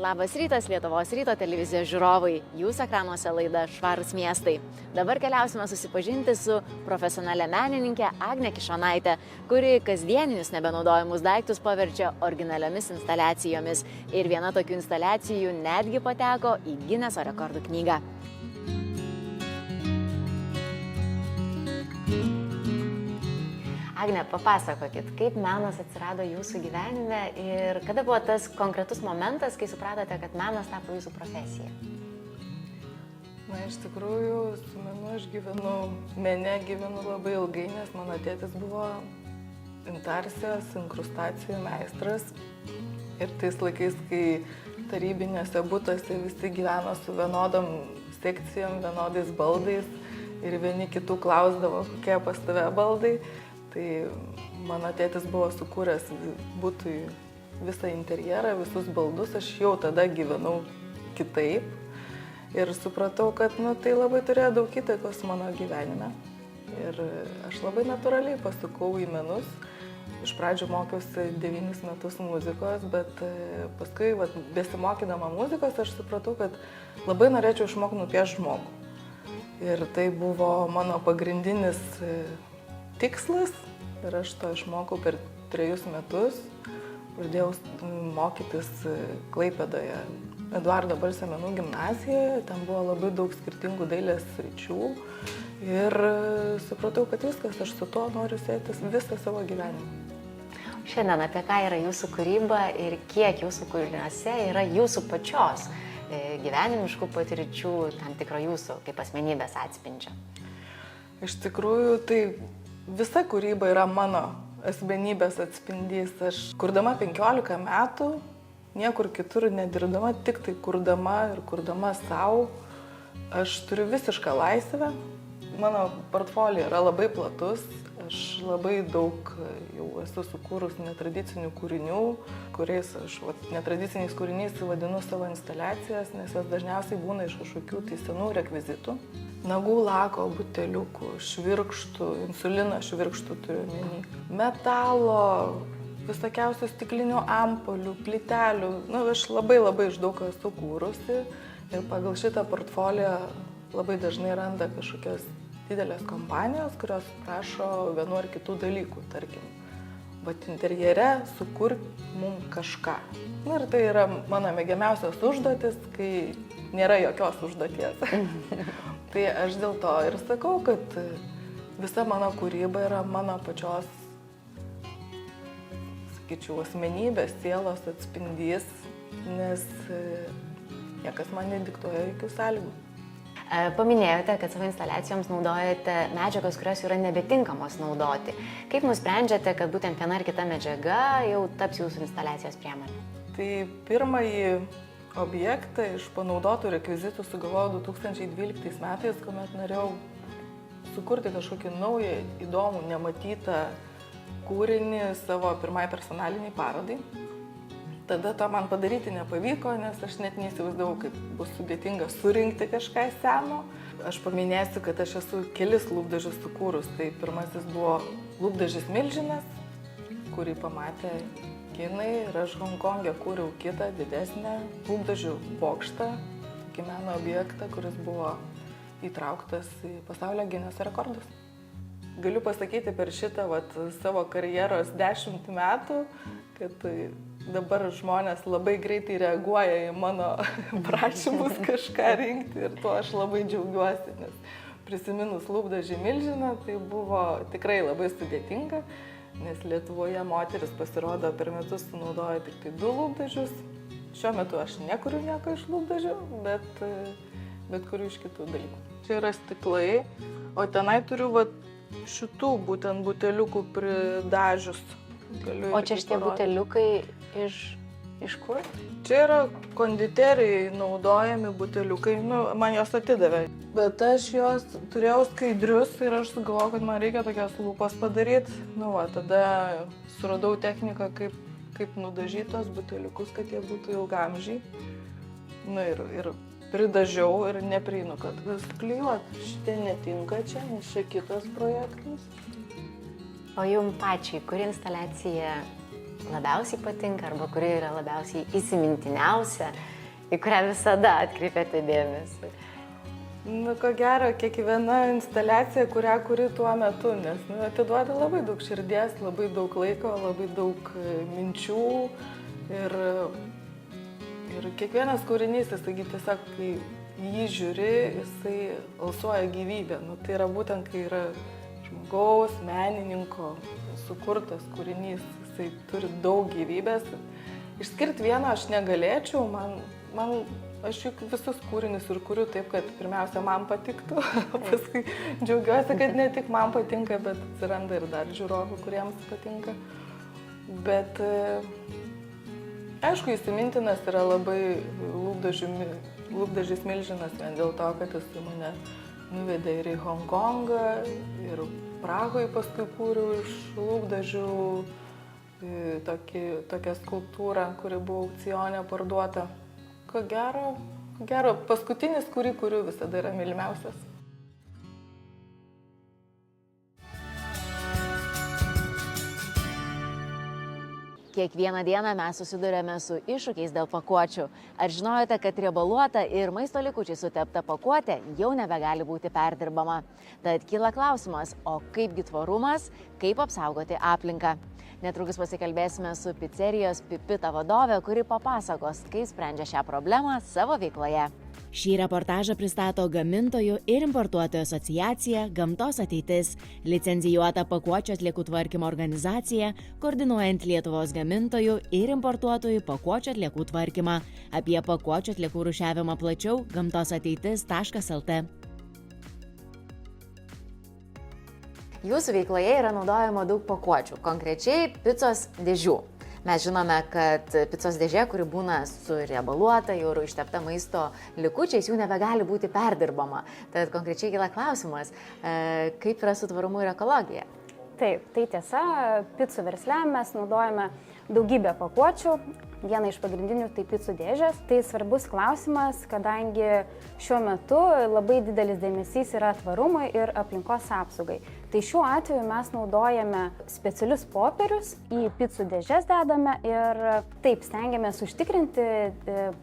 Labas rytas, Lietuvos ryto televizijos žiūrovai. Jūsų ekranuose laida Švarūs miestai. Dabar keliausime susipažinti su profesionalia menininkė Agne Kišonaite, kuri kasdieninius nebenaudojamus daiktus paverčia originaliomis instaliacijomis. Ir viena tokių instaliacijų netgi pateko į Gineso rekordų knygą. Agne, papasakokit, kaip menas atsirado jūsų gyvenime ir kada buvo tas konkretus momentas, kai supratote, kad menas tapo jūsų profesija? Na, iš tikrųjų, su menu aš gyvenu labai ilgai, nes mano tėtis buvo intarsijos, inkrustacijų meistras. Ir tais laikais, kai tarybinėse butose visi gyveno su vienodom sekcijom, vienodais baldais ir vieni kitų klausdavo, kokie pas tave baldai, tai mano tėtis buvo sukūręs butui visą interjerą, visus baldus, aš jau tada gyvenau kitaip ir supratau, kad tai labai turėjo daug įtakos mano gyvenime. Ir aš labai natūraliai pasukau į menus. Iš pradžių mokiausi 9 metus muzikos, bet paskui, besimokydama muzikos, aš supratau, kad labai norėčiau išmokti nupiešti žmogų. Ir tai buvo mano pagrindinis tikslas ir aš to išmokau per 3 metus. Pradėjau mokytis Klaipėdoje Eduardo Balsio menų gimnazijoje. Ten buvo labai daug skirtingų dailės sričių. Ir supratau, kad viskas, aš su to noriu sėtis visą savo gyvenimą. Šiandien apie ką yra jūsų kūryba ir kiek jūsų kūriniuose yra jūsų pačios gyvenimiškų patirčių, tam tikro jūsų kaip asmenybės atspindžio? Iš tikrųjų, tai visa kūryba yra mano asmenybės atspindys. Aš kurdama 15 metų, niekur kitur nedirbdama, tik tai kurdama savo, aš turiu visišką laisvę. Mano portfolio yra labai platus, aš labai daug jau esu sukūrus netradicinių kūrinių, kuriais aš netradiciniais kūriniais vadinu savo instaliacijas, nes jos dažniausiai būna iš kažkokių tai senų rekvizitų. Nagų lako, buteliukų, švirkštų, insulino švirkštų turiu omeny, metalo, visokiausių stiklinių ampolių, plytelių. Aš labai iš daug esu kūrusi ir pagal šitą portfolio labai dažnai randa kažkokios didelės kompanijos, kurios prašo vienu ar kitų dalykų, tarkim, interjere sukurk mum kažką. Ir tai yra mano mėgiamiausios užduotis, kai nėra jokios užduoties. Tai aš dėl to ir sakau, kad visa mano kūryba yra mano pačios, sakyčiau, asmenybės, sielos atspindys, nes niekas man nediktuoja jokių sąlygų. Paminėjote, kad savo instaliacijoms naudojate medžiagos, kurios yra nebetinkamos naudoti. Kaip nusprendžiate, kad būtent viena ar kita medžiaga jau taps jūsų instaliacijos priemonė? Tai pirmąjį objektą iš panaudotų rekvizitų sugalvojau 2012 metais, kuomet norėjau sukurti kažkokį naują, įdomų, nematytą kūrinį savo pirmai personaliniai parodai. Tada to man padaryti nepavyko, nes aš net neįsivaizdavau, kaip bus sudėtinga surinkti kažką seno. Aš paminėsiu, kad aš esu kelis lūpdažius sukūrus. Tai pirmasis buvo lūpdažis Milžinas, kurį pamatė kinai, ir aš Honkonge kūriau kitą didesnę lūpdažių bokštą, tokį meno objektą, kuris buvo įtrauktas į pasaulio Gineso rekordus. Galiu pasakyti per šitą savo karjeros 10 metų, kad dabar žmonės labai greitai reaguoja į mano prašymus kažką rinkti ir tuo aš labai džiaugiuosi, nes prisiminus lūpdažį Milžiną, tai buvo tikrai labai sudėtinga, nes Lietuvoje moteris pasirodo per metus sunaudoja tik tai 2 lūpdažius. Šiuo metu aš nekuriu nieko iš lūpdažių, bet kuriu iš kitų dalykų. Čia yra stiklai, o tenai turiu šitų būtent buteliukų pridažius. O čia šitie buteliukai iš kur? Čia yra konditerijai naudojami buteliukai, man jos atidavė. Bet aš jos turėjau skaidrius ir aš sugalvojau, kad man reikia tokias lūpas padaryti. Tada suradau techniką, kaip nudažytos buteliukus, kad jie būtų ilgamžiai. Ir pridažiau ir neprieinu, kad klijuot. Šitie netinka čia, nes čia kitas projektas. O jums pačiai, kuri instaliacija labiausiai patinka arba kuri yra labiausiai įsimintiniausia į kurią visada atkreipiate dėmesį? Nu, ko gero, kiekviena instaliacija, kurią kuri tuo metu, nes atiduoda labai daug širdies, labai daug laiko, labai daug minčių ir kiekvienas kūrinys, jisai tiesiog, kai jį žiūri, jisai alsuoja gyvybę. Nu, tai yra būtent, kai yra žmogaus, menininko sukurtas kūrinys, jisai turi daug gyvybės. Išskirti vieną aš negalėčiau, aš juk visus kūrinius ir kuriu taip, kad pirmiausia man patiktų, paskui džiaugiuosi, kad ne tik man patinka, bet atsiranda ir dar žiūrovų, kuriems patinka. Bet aišku, įsimintinas yra labai Lūpdažis milžinas, vien dėl to, kad jis mane nuvedė ir į Honkongą, ir Prahoje paskui kūriau iš lūpdažių tokią skulptūrą, kuri buvo aukcione parduota. Ko gero, paskutinis, kurį kuriu, visada yra mylimiausias. Kiekvieną dieną mes susidurėme su iššūkiais dėl pakuočių. Ar žinojote, kad riebaluota ir maisto likučiai sutepta pakuotė jau nebegali būti perdirbama? Tad kyla klausimas, o kaipgi tvarumas, kaip apsaugoti aplinką? Netrukus pasikalbėsime su picerijos Pipita vadove, kuri papasakos, kaip sprendžia šią problemą savo veikloje. Šį reportažą pristato Gamintojų ir importuotojų asociacija Gamtos ateitis, licencijuota pakuočių atliekų tvarkymo organizacija, koordinuojant Lietuvos gamintojų ir importuotojų pakuočių atliekų tvarkymą. Apie pakuočių atliekų rūšiavimą plačiau gamtosateitis.lt. Jūsų veikloje yra naudojama daug pakuočių, konkrečiai picos dėžių. Mes žinome, kad picos dėžė, kuri būna suriebaluota, jau ištepta maisto likučiais, jų nebegali būti perdirbama. Tad konkrečiai kyla klausimas, kaip yra su tvarumu ir ekologija? Taip, tai tiesa, picų versle mes naudojame daugybę pakuočių. Viena iš pagrindinių tai picų dėžės. Tai svarbus klausimas, kadangi šiuo metu labai didelis dėmesys yra tvarumui ir aplinkos apsaugai. Tai šiuo atveju mes naudojame specialius popierius, į picų dėžes dedame ir taip stengiamės užtikrinti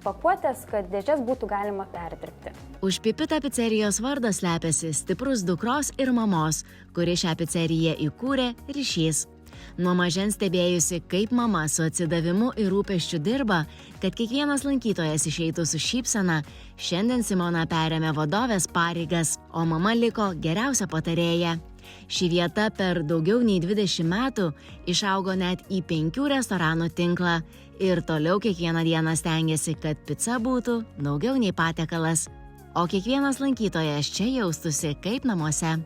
pakuotės, kad dėžes būtų galima perdirbti. Už Pipita picerijos vardo slepiasi stiprus dukros ir mamos, kuri šią piceriją įkūrė ryšys. Nuo mažens stebėjusi, kaip mama su atsidavimu ir rūpesčiu dirba, kad kiekvienas lankytojas išeitų su šypsena, šiandien Simona perėmė vadovės pareigas, o mama liko geriausia patarėja. Ši vieta per daugiau nei 20 metų išaugo net į 5 restoranų tinklą ir toliau kiekvieną dieną stengiasi, kad pica būtų daugiau nei patiekalas, o kiekvienas lankytojas čia jaustųsi kaip namuose.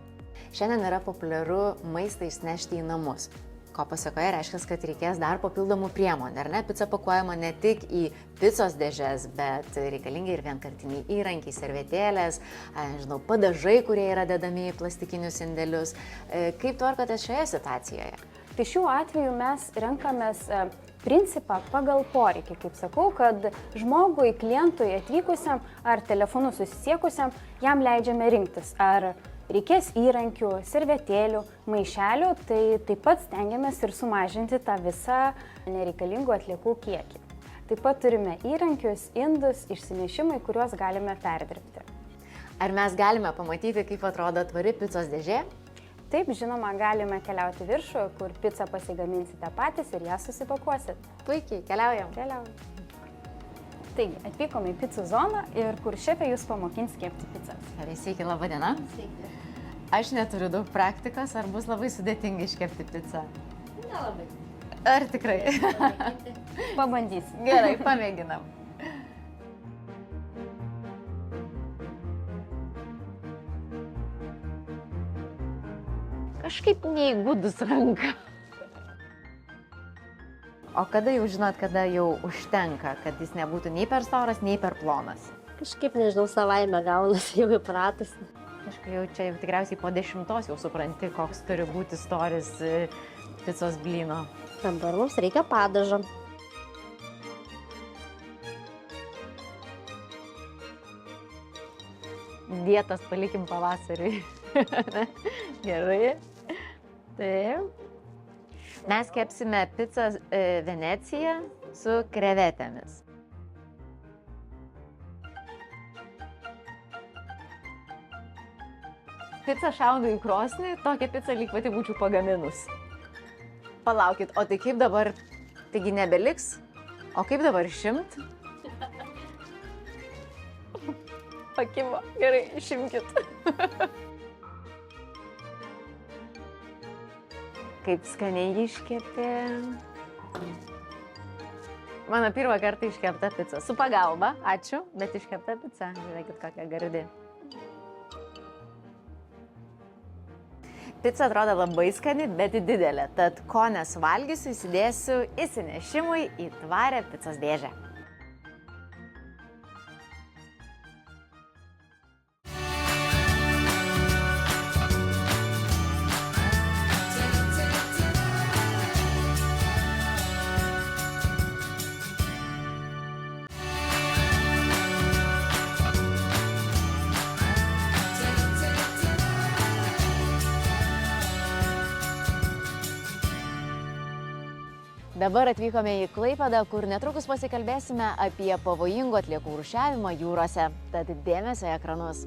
Šiandien yra populiaru maistą išnešti į namus. Ko pasakoje reiškia, kad reikės dar papildomų priemonių, ar ne? Pica pakuojama ne tik į picos dėžes, bet reikalingi ir vienkartiniai įrankiai, servetėlės, padažai, kurie yra dedami į plastikinius indelius. Kaip tvarkotės šioje situacijoje? Tai šiuo atveju mes renkamės principą pagal poreikį, kaip sakau, kad žmogui, klientui atvykusiam ar telefonu susisiekusiam, jam leidžiame rinktis, ar reikės įrankių, servetėlių, maišelių, tai taip pat stengiamės ir sumažinti tą visą nereikalingų atliekų kiekį. Taip pat turime įrankius, indus, išsinešimai, kuriuos galime perdirbti. Ar mes galime pamatyti, kaip atrodo tvari picos dėžė? Taip, žinoma, galime keliauti viršų, kur pizzą pasigaminsite patys ir ją susipakuosit. Puikiai, keliaujam. Taigi, atvykome į picų zoną ir kur šefė jūs pamokins kepti pizzas. Sveiki, laba diena. Sveiki. Aš neturiu daug praktikos, ar bus labai sudėtinga iškepti pizzą? Nelabai. Ar tikrai? Pabandysim. Gerai, pamėginam. Kažkaip neįgudus ranka. O kada jau žinot, kada jau užtenka, kad jis nebūtų nei per storas, nei per plonas? Kažkaip, nežinau, savaime gaunasi, jau įpratusi. Kažkaip jau čia tikriausiai po 10 jau supranti, koks turi būti storis picos blyno. Dabar mums reikia padažo. Dietas palikim pavasariui. Gerai. Taip. Mes kepsime pizzą Venecija su krevetėmis. pica šaunu į krosnį, tokią picą lyg pati būčiau pagaminus. Palaukit, o tai kaip dabar, taigi nebeliks? O kaip dabar išimt? Pakibo, gerai, išimkit. Kaip skaniai iškepė. Mano pirmą kartą iškepta pica. Su pagalba, ačiū, bet iškepta pica. Žiūrėkit, kokia gardi. Pica atrodo labai skani, bet didelė. Tad ko nesuvalgysiu, įsidėsiu įsinešimui į tvarę picos dėžę. Dabar atvykome į Klaipėdą, kur netrukus pasikalbėsime apie pavojingų atliekų rūšiavimą jūrose. Tad dėmesio į ekranus.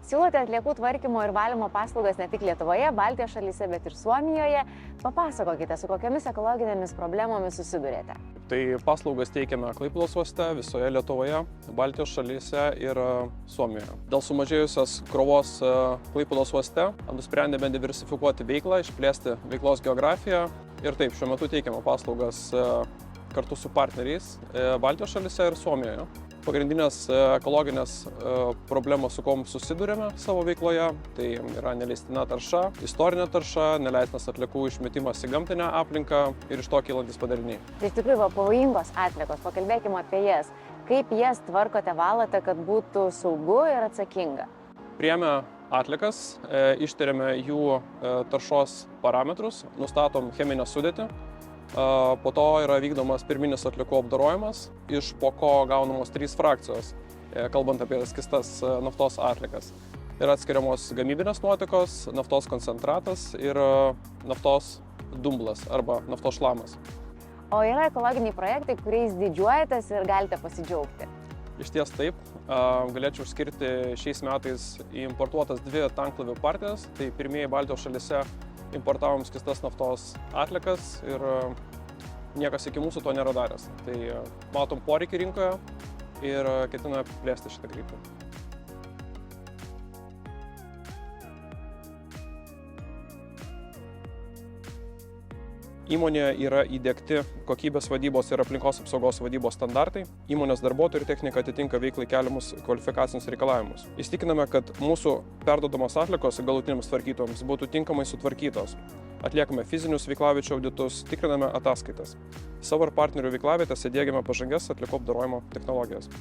Siūlote atliekų tvarkymo ir valymo paslaugas ne tik Lietuvoje, Baltijos šalyse, bet ir Suomijoje. Papasakokite, su kokiamis ekologinėmis problemomis susidurėte. Tai paslaugas teikiame Klaipėdos uoste, visoje Lietuvoje, Baltijos šalyse ir Suomijoje. Dėl sumažėjusios krovos Klaipėdos uoste nusprendėme diversifikuoti veiklą, išplėsti veiklos geografiją ir taip, šiuo metu teikiame paslaugas kartu su partneriais Baltijos šalyse ir Suomijoje. Pagrindinės ekologinės problemos, su kuom susidurėme savo veikloje, tai yra neleistina tarša, istorinė tarša, neleistinas atliekų išmetimas į gamtinę aplinką ir iš to kylantis padariniai. Tai iš tikrųjų pavojingos atliekos, pakalbėkime apie jas. Kaip jas tvarkote, valote, kad būtų saugu ir atsakinga? Priėmę atliekas, ištiriame jų taršos parametrus, nustatom cheminę sudėtį. Po to yra vykdomas pirminis atliekų apdorojimas, iš po ko gaunamos 3 frakcijos, kalbant apie skystas naftos atliekas. Yra atskiriamos gamybinės nuotekos, naftos koncentratas ir naftos dumblas arba naftos šlamas. O yra ekologiniai projektai, kuriais didžiuojatės ir galite pasidžiaugti? Iš ties taip, galėčiau išskirti šiais metais importuotas 2 tanklaivių partijas, tai pirmieji Baltijos šalyse importavom skystas naftos atliekas ir niekas iki mūsų to nėra daręs. Tai matom poreikį rinkoje ir ketiname plėsti šitą kryptį. Įmonėje yra įdiegti kokybės vadybos ir aplinkos apsaugos vadybos standartai. Įmonės darbuotojų ir technika atitinka veiklai keliamus kvalifikacinius reikalavimus. Įsitikiname, kad mūsų perduodamos atliekos galutiniams tvarkytojams būtų tinkamai sutvarkytos. Atliekame fizinius veiklaviečių auditus, tikriname ataskaitas. Savo ir partnerių veiklavietėse diegiame pažangias atliekų apdorojimo technologijas.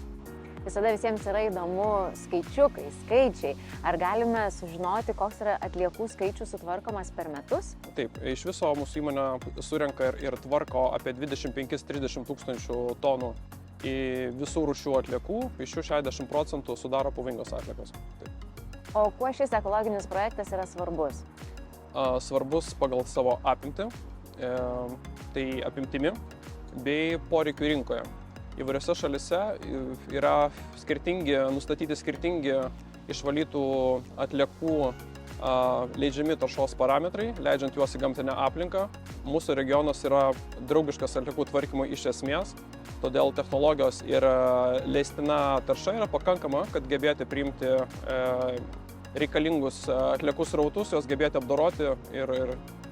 Visada visiems yra įdomu skaičiukai, skaičiai. Ar galime sužinoti, koks yra atliekų skaičius sutvarkomas per metus? Taip, iš viso mūsų įmonė surenka ir tvarko apie 25-30 tūkstančių tonų į visų rūšių atliekų, iš jų 60% sudaro pavojingos atliekos. Taip. O kuo šis ekologinis projektas yra svarbus? Svarbus pagal savo apimtį, tai apimtimi bei poreikių rinkoje. Įvairiose šalise yra nustatyti skirtingi išvalytų atliekų leidžiami taršos parametrai, leidžiant juos į gamtinę aplinką. Mūsų regionas yra draugiškas atliekų tvarkymui iš esmės, todėl technologijos ir leistina tarša yra pakankama, kad gebėti priimti reikalingus atliekų srautus, juos gebėti apdoroti ir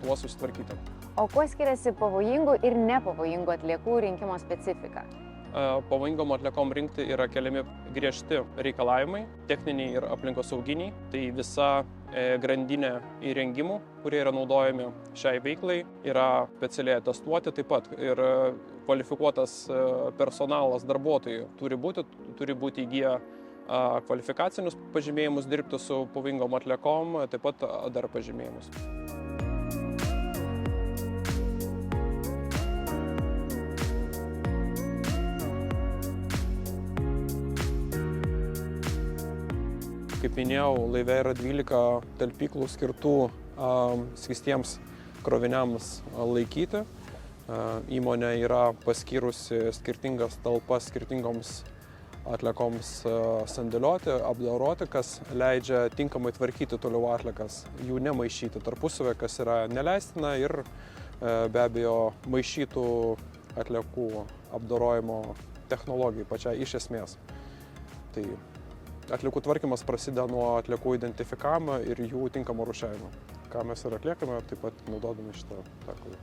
tuos susitvarkyti. O kuo skiriasi pavojingų ir nepavojingų atliekų rinkimo specifika? Pavojingom atliekom rinkti yra keliami griežti reikalavimai, techniniai ir aplinkosauginiai. Tai visa grandinė įrengimų, kurie yra naudojami šiai veiklai, yra specialiai atestuoti taip pat. Ir kvalifikuotas personalas darbuotojų turi būti įgiję kvalifikacinius pažymėjimus, dirbti su pavojingom atliekom, taip pat dar pažymėjimus. Kaip minėjau, laive yra 12 talpyklų skirtų skystiems kroviniams laikyti. Įmonė yra paskyrusi skirtingas talpas skirtingoms atliekoms sandėliuoti, apdoroti, kas leidžia tinkamai tvarkyti toliau atliekas, jų nemaišyti tarpusavę, kas yra neleistina ir be abejo maišytų atliekų apdorojimo technologijų pačiai iš esmės. Tai atliekų tvarkymas prasideda nuo atliekų identifikavimo ir jų tinkamo rūšiavimo, ką mes ir atliekame, taip pat naudodami šitą takolį.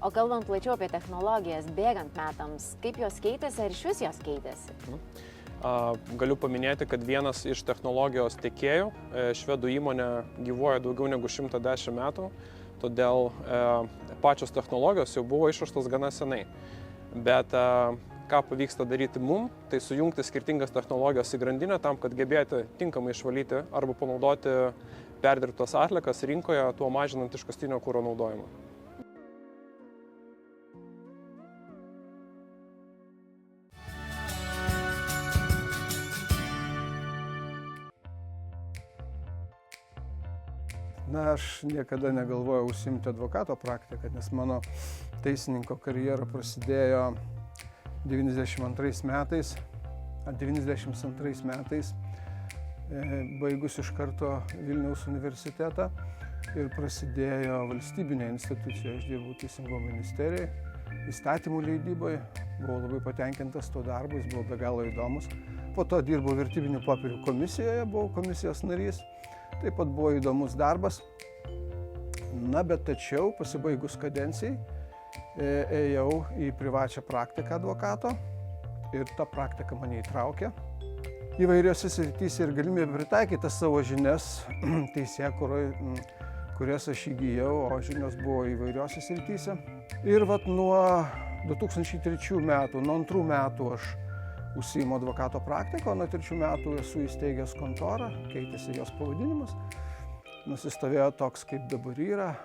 O kalbant plačiau apie technologijas, bėgant metams, kaip jos keitėsi ar iš vis jos keitėsi? Galiu paminėti, kad vienas iš technologijos tiekėjų, švedų įmonė, gyvuoja daugiau negu 110 metų, todėl pačios technologijos jau buvo išrastos gana senai. Bet ką pavyksta daryti mum, tai sujungti skirtingas technologijas į grandinę tam, kad gebėti tinkamai išvalyti arba panaudoti perdirbtas atliekas rinkoje, tuo mažinant iškastinio kuro naudojimą. Na, aš niekada negalvojau užsiimti advokato praktiką, nes mano teisininko karjera prasidėjo 92 metais, baigus iš karto Vilniaus universitetą ir prasidėjo valstybinė institucija, aš dirbau Teisingumo ministerijoje, įstatymų leidyboje, buvau labai patenkintas tuo darbu, jis buvo be galo įdomus. Po to dirbau vertybinių popierių komisijoje, buvau komisijos narys. Taip pat buvo įdomus darbas. Na, bet tačiau pasibaigus kadencijai ėjau į privačią praktiką advokato ir ta praktika mane įtraukė įvairiose srityse ir galimybė pritaikyti savo žinias teisėkūroje, kurias aš įgijau, o žinios buvo įvairiose srityse. Ir vat nuo 2003 metų, nuo 2 metų aš užsiimu advokato praktiką, o nuo 3 metų esu įsteigęs kontorą, keitėsi jos pavadinimas. Nusistovėjo toks, kaip dabar yra,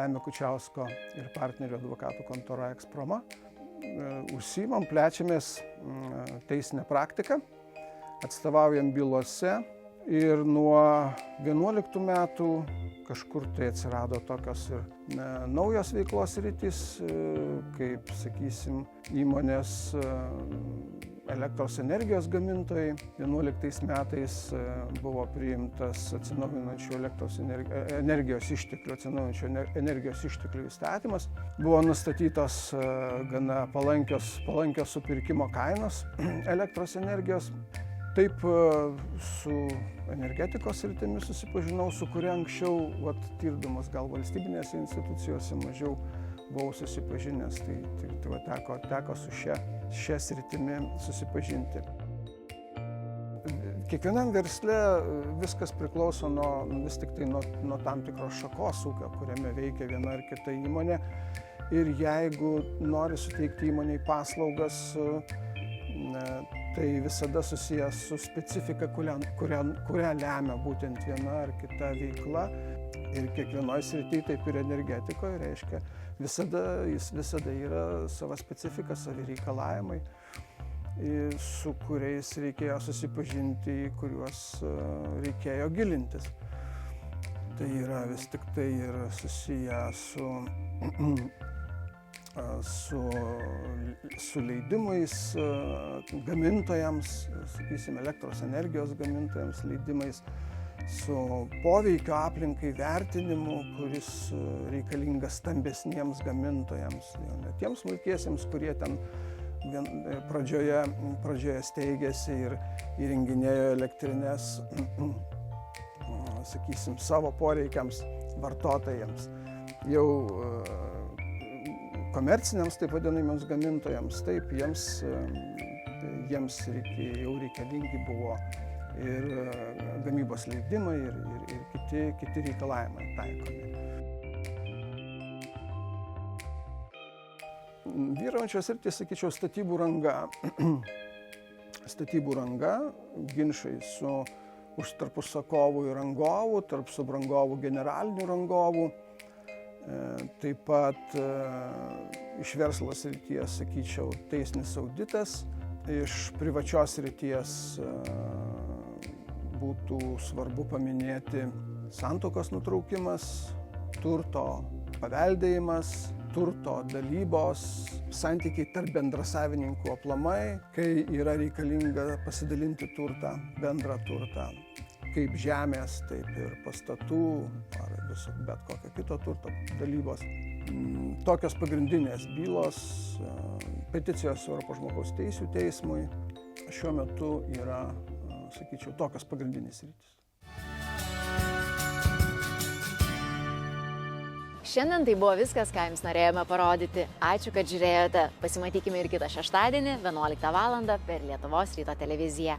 Emio Kučiausko ir partnerio advokatų kontora Eksproma. Užsiimam, plečiamės teisinę praktiką, atstovaujam bylose ir nuo 11 metų kažkur tai atsirado tokios ir naujos veiklos sritys, kaip, sakysim, įmonės elektros energijos gamintojai. 11 metais buvo priimtas atsinaujinančių energijos išteklių įstatymas. Buvo nustatytos gana palankios supirkimo kainos elektros energijos. Taip su energetikos sritimi susipažinau, su kuria anksčiau, tirdamas gal valstybinėse institucijose, mažiau buvau susipažinęs, tai teko su šia sritimi susipažinti. Kiekvienam versle viskas priklauso vis tik tai nuo tam tikros šakos ūkio, kuriame veikia viena ar kita įmonė. Ir jeigu nori suteikti įmonei paslaugas, tai visada susijęs su specifika, kurią lemia būtent viena ar kita veikla. Ir kiekvienoje srityje, taip ir energetikoje, reiškia, visada yra sava specifika, savi reikalavimai, su kuriais reikėjo susipažinti, į kuriuos reikėjo gilintis. Tai yra vis tik tai ir susiję su leidimais gamintojams, sakysim, elektros energijos gamintojams leidimais, su poveikio aplinkai vertinimu, kuris reikalingas stambesniems gamintojams, ne tiems smulkiesiems, kurie ten pradžioje steigėsi ir įrenginėjo elektrinės, sakysim, savo poreikiams, vartotojams. Jau komerciniams, taip vadinamiems gamintojams, taip, jiems jau reikalingi buvo ir gamybos leidimai ir kiti reikalavimai taikomi. Vyraujančios sritys, sakyčiau, statybų ranga. Statybų ranga, ginčai tarp užsakovų ir rangovų, tarp subrangovų generalinių rangovų. Taip pat iš verslo srities, sakyčiau, teisinis auditas, iš privačios srities būtų svarbu paminėti santuokos nutraukimas, turto paveldėjimas, turto dalybos, santykiai tarp bendrasavininkų aplamai, kai yra reikalinga pasidalinti turtą, bendrą turtą, kaip žemės, taip ir pastatų ar bet kokio kito turto dalybos. Tokios pagrindinės bylos, peticijos Europos žmogaus teisių teismui šiuo metu yra, sakyčiau, tokios pagrindinės sritys. Šiandien tai buvo viskas, ką jums norėjome parodyti. Ačiū, kad žiūrėjote. Pasimatykime ir kitą šeštadienį, 11 val. Per Lietuvos ryto televiziją.